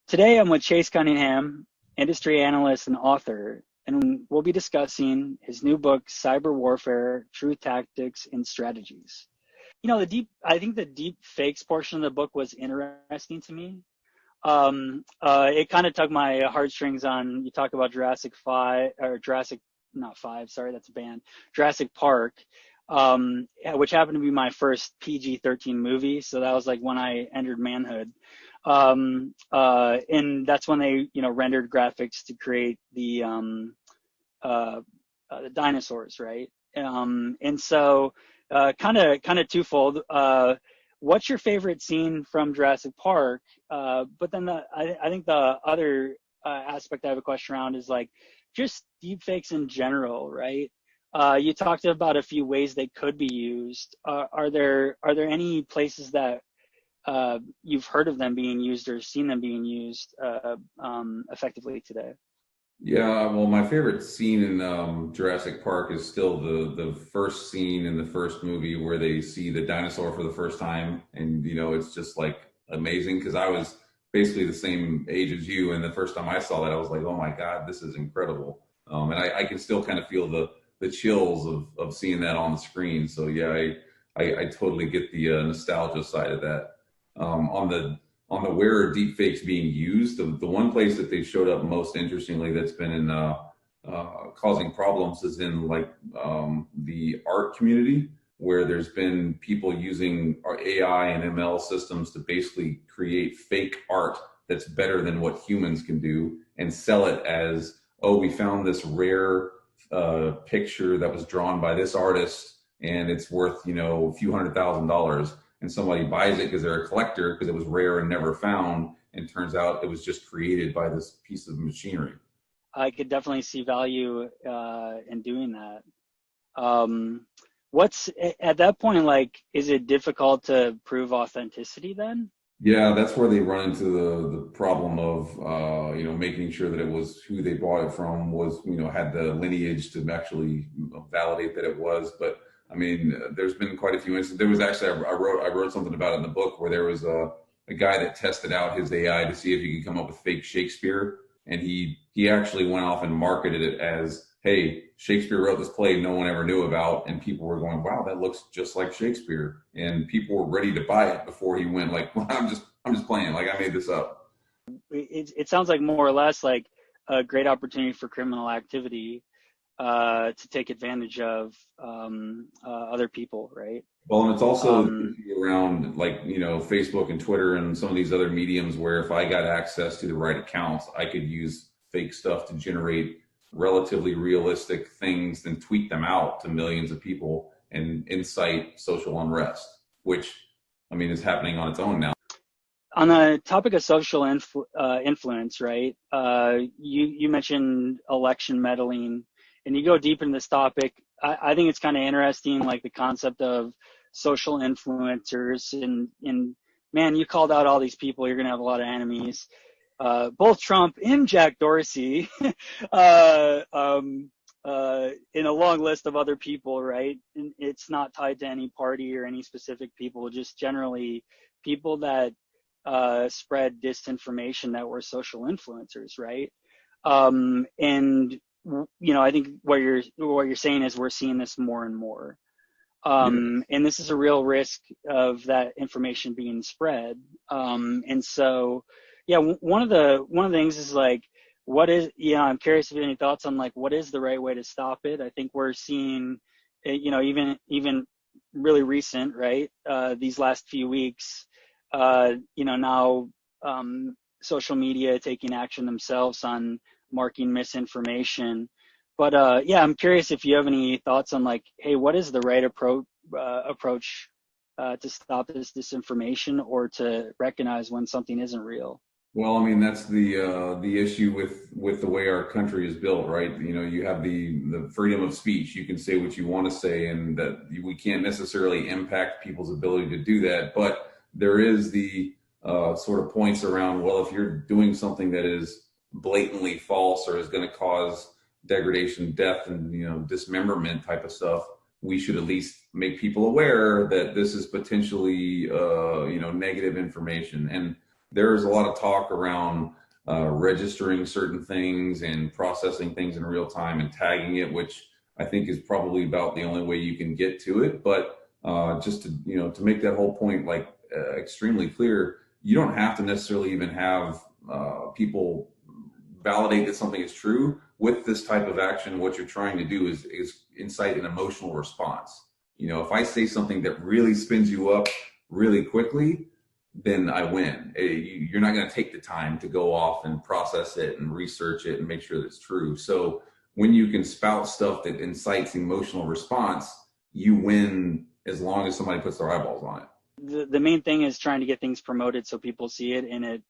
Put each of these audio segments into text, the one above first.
Today I'm with Chase Cunningham, industry analyst and author, and we'll be discussing his new book, Cyber Warfare, True Tactics and Strategies. I think the deep fakes portion of the book was interesting to me. It kind of tugged my heartstrings on, you talk about Jurassic Park, which happened to be my first PG-13 movie. So that was like when I entered manhood. And that's when they, rendered graphics to create the dinosaurs, right? And so, kind of twofold. What's your favorite scene from Jurassic Park? But then I think the other aspect I have a question around is like just deepfakes in general, right? You talked about a few ways they could be used. Are there any places that you've heard of them being used or seen them being used effectively today? Yeah, well, my favorite scene in Jurassic Park is still the first scene in the first movie where they see the dinosaur for the first time, and it's just like amazing because I was basically the same age as you, and the first time I saw that, I was like, oh my God, this is incredible, and I can still kind of feel the chills of seeing that on the screen. So yeah, I totally get the nostalgia side of that. On the where are deepfakes being used, the one place that they showed up most interestingly that's been in causing problems is in the art community, where there's been people using our AI and ML systems to basically create fake art that's better than what humans can do and sell it as, oh, we found this rare picture that was drawn by this artist and it's worth, a few $100,000. And somebody buys it because they're a collector because it was rare and never found, and turns out it was just created by this piece of machinery. I could definitely see value in doing that. What's at that point, like, is it difficult to prove authenticity then? Yeah, that's where they run into the problem of making sure that it was who they bought it from was had the lineage to actually validate that it was. But I mean, there's been quite a few instances. There was actually I wrote something about it in the book where there was a guy that tested out his AI to see if he could come up with fake Shakespeare, and he actually went off and marketed it as, hey, Shakespeare wrote this play no one ever knew about, and people were going, wow, that looks just like Shakespeare, and people were ready to buy it before he went like, well, I'm just playing, like I made this up. It sounds like more or less like a great opportunity for criminal activity to take advantage of other people, right? Well, and it's also Um, around Facebook and Twitter and some of these other mediums where if I got access to the right accounts, I could use fake stuff to generate relatively realistic things and tweet them out to millions of people and incite social unrest, which I mean is happening on its own now. on the topic of social influence, right? You mentioned election meddling, and you go deep into this topic. I think it's kind of interesting, like the concept of social influencers. And man, you called out all these people. You're gonna have a lot of enemies. Both Trump and Jack Dorsey, in a long list of other people, right? And it's not tied to any party or any specific people, just generally people that spread disinformation that were social influencers, right? And I think what you're saying is we're seeing this more and more, Yeah. and this is a real risk of that information being spread. And so, yeah, one of the things is like, what is, I'm curious if you have any thoughts on like what is the right way to stop it. I think we're seeing, even really recent, right? These last few weeks, now social media taking action themselves on marking misinformation. But yeah, I'm curious if you have any thoughts on like, hey, what is the right approach to stop this disinformation or to recognize when something isn't real? Well, I mean, that's the issue with the way our country is built, right? You have the freedom of speech. You can say what you want to say, and that we can't necessarily impact people's ability to do that. But there is the sort of points around, well, if you're doing something that is blatantly false or is going to cause degradation, death, and dismemberment type of stuff, we should at least make people aware that this is potentially negative information. And there's a lot of talk around registering certain things and processing things in real time and tagging it, which I think is probably about the only way you can get to it. But just to, to make that whole point like extremely clear, you don't have to necessarily even have people validate that something is true. With this type of action, what you're trying to do is incite an emotional response. If I say something that really spins you up really quickly, then I win. You're not going to take the time to go off and process it and research it and make sure that it's true. So when you can spout stuff that incites emotional response, you win as long as somebody puts their eyeballs on it. The main thing is trying to get things promoted so people see it, and it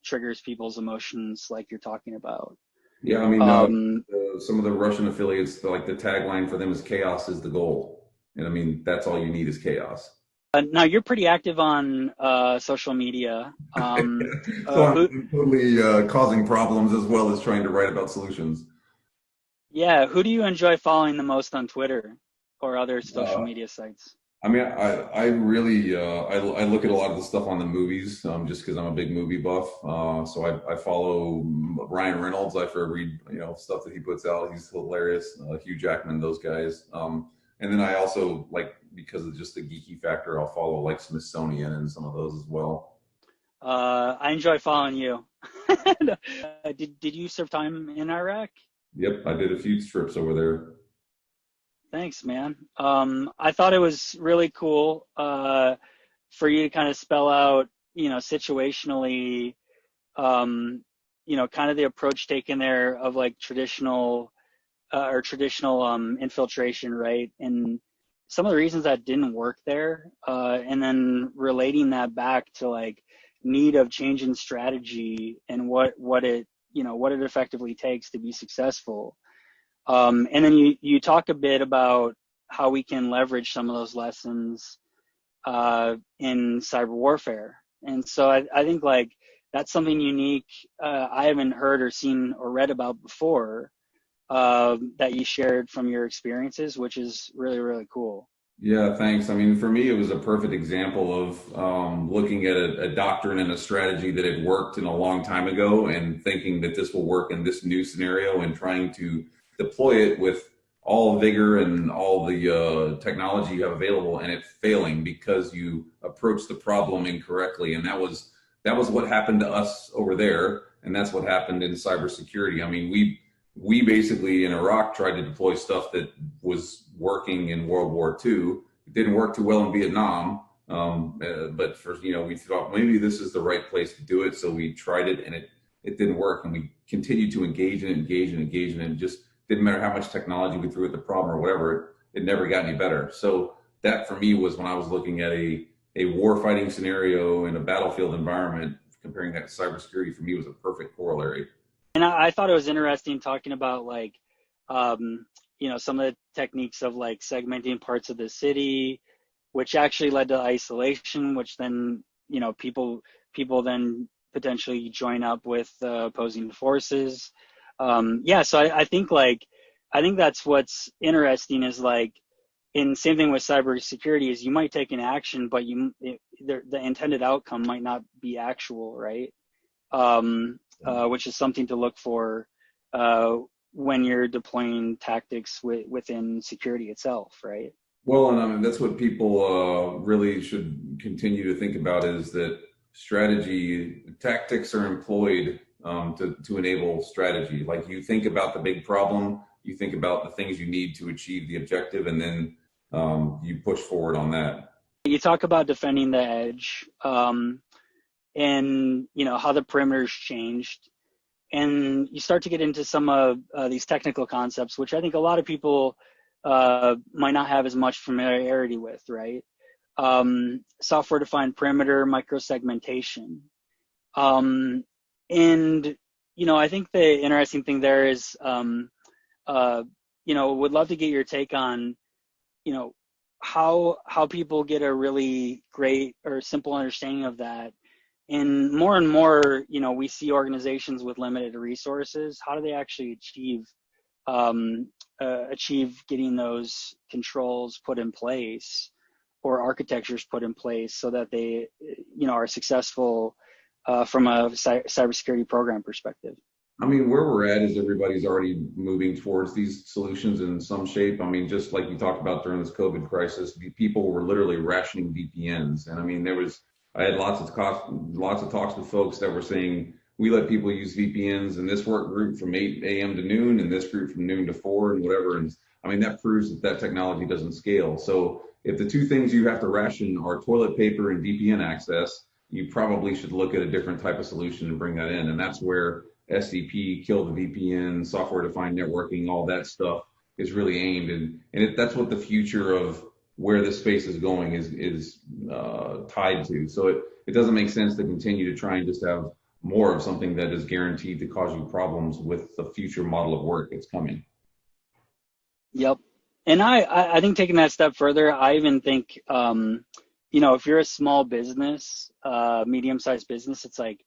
triggers people's emotions like you're talking about. Yeah, I mean, Um, some of the Russian affiliates, like the tagline for them is "chaos is the goal," and I mean that's all you need is chaos. Now you're pretty active on social media. So Who, I'm totally causing problems as well as trying to write about solutions. yeah, who do you enjoy following the most on Twitter or other social Uh, media sites? I mean, I really I look at a lot of the stuff on the movies just because I'm a big movie buff. So I follow Ryan Reynolds. I read stuff that he puts out. He's hilarious. Hugh Jackman, those guys. And then I also like because of just the geeky factor, I'll follow like Smithsonian and some of those as well. I enjoy following you. Did you serve time in Iraq? Yep, I did a few trips over there. Thanks, man. I thought it was really cool for you to kind of spell out, situationally, kind of the approach taken there of like traditional infiltration, right? And some of the reasons that didn't work there, and then relating that back to like need of change in strategy and what it what it effectively takes to be successful. And then you talk a bit about how we can leverage some of those lessons in cyber warfare. And so I think like that's something unique I haven't heard or seen or read about before that you shared from your experiences, which is really, really cool. Yeah, thanks. I mean, for me, it was a perfect example of looking at a doctrine and a strategy that had worked in a long time ago and thinking that this will work in this new scenario and trying to deploy it with all vigor and all the technology you have available and it failing because you approached the problem incorrectly. And that was what happened to us over there. And that's what happened in cybersecurity. I mean, we basically in Iraq tried to deploy stuff that was working in World War II. It didn't work too well in Vietnam, but for we thought maybe this is the right place to do it, so we tried it, and it didn't work, and we continued to engage in it, and it just didn't matter how much technology we threw at the problem or whatever, it never got any better. So that for me was when I was looking at a war fighting scenario in a battlefield environment, comparing that to cybersecurity for me was a perfect corollary. And I thought it was interesting talking about like, some of the techniques of like segmenting parts of the city, which actually led to isolation, which then, people then potentially join up with opposing forces. So I think that's what's interesting is like, in same thing with cybersecurity is you might take an action, but the intended outcome might not be actual, right? Which is something to look for when you're deploying tactics within security itself, right? Well, and I mean, that's what people really should continue to think about is that strategy tactics are employed to enable strategy. Like you think about the big problem, you think about the things you need to achieve the objective, and then you push forward on that. You talk about defending the edge, and how the perimeter's changed, and you start to get into some of these technical concepts, which I think a lot of people might not have as much familiarity with, right? Software-defined perimeter, microsegmentation. And, I think the interesting thing there is, would love to get your take on, how people get a really great or simple understanding of that. And more, we see organizations with limited resources. How do they actually achieve getting those controls put in place or architectures put in place so that they, are successful from a cybersecurity program perspective. I mean, where we're at is everybody's already moving towards these solutions in some shape. I mean, just like you talked about during this COVID crisis, people were literally rationing VPNs. And I mean, I had lots of talks with folks that were saying, we let people use VPNs in this work group from 8 a.m. to noon and this group from noon to 4 and whatever. And I mean, that proves that that technology doesn't scale. So if the two things you have to ration are toilet paper and VPN access, you probably should look at a different type of solution and bring that in. And that's where SDP, kill the VPN, software-defined networking, all that stuff is really aimed, and that's what the future of where this space is going is tied to. So it doesn't make sense to continue to try and just have more of something that is guaranteed to cause you problems with the future model of work that's coming. Yep. And I think taking that step further, I even think, if you're a small business, medium-sized business, it's like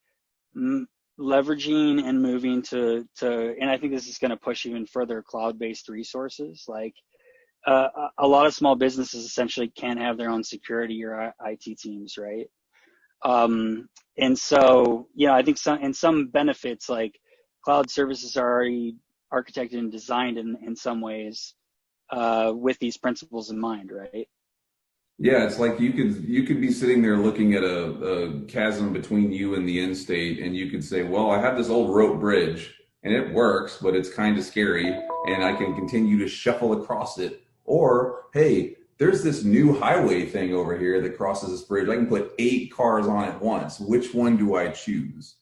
leveraging and moving to, and I think this is going to push even further cloud-based resources. Like a lot of small businesses essentially can't have their own security or IT teams, right? And so, I think some benefits like cloud services are already architected and designed in some ways with these principles in mind, right? Yeah, it's like you could be sitting there looking at a chasm between you and the end state, and you could say, well, I have this old rope bridge and it works, but it's kind of scary, and I can continue to shuffle across it. Or, hey, there's this new highway thing over here that crosses this bridge. I can put 8 cars on at once. Which one do I choose?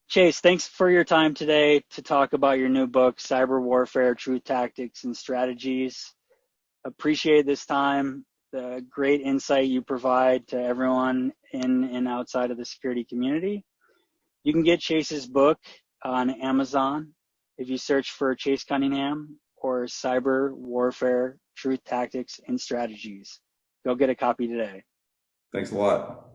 Chase, thanks for your time today to talk about your new book, Cyber Warfare, Truth Tactics and Strategies. Appreciate this time, the great insight you provide to everyone in and outside of the security community. You can get Chase's book on Amazon if you search for Chase Cunningham or Cyber Warfare, Truth Tactics and Strategies. Go get a copy today. Thanks a lot.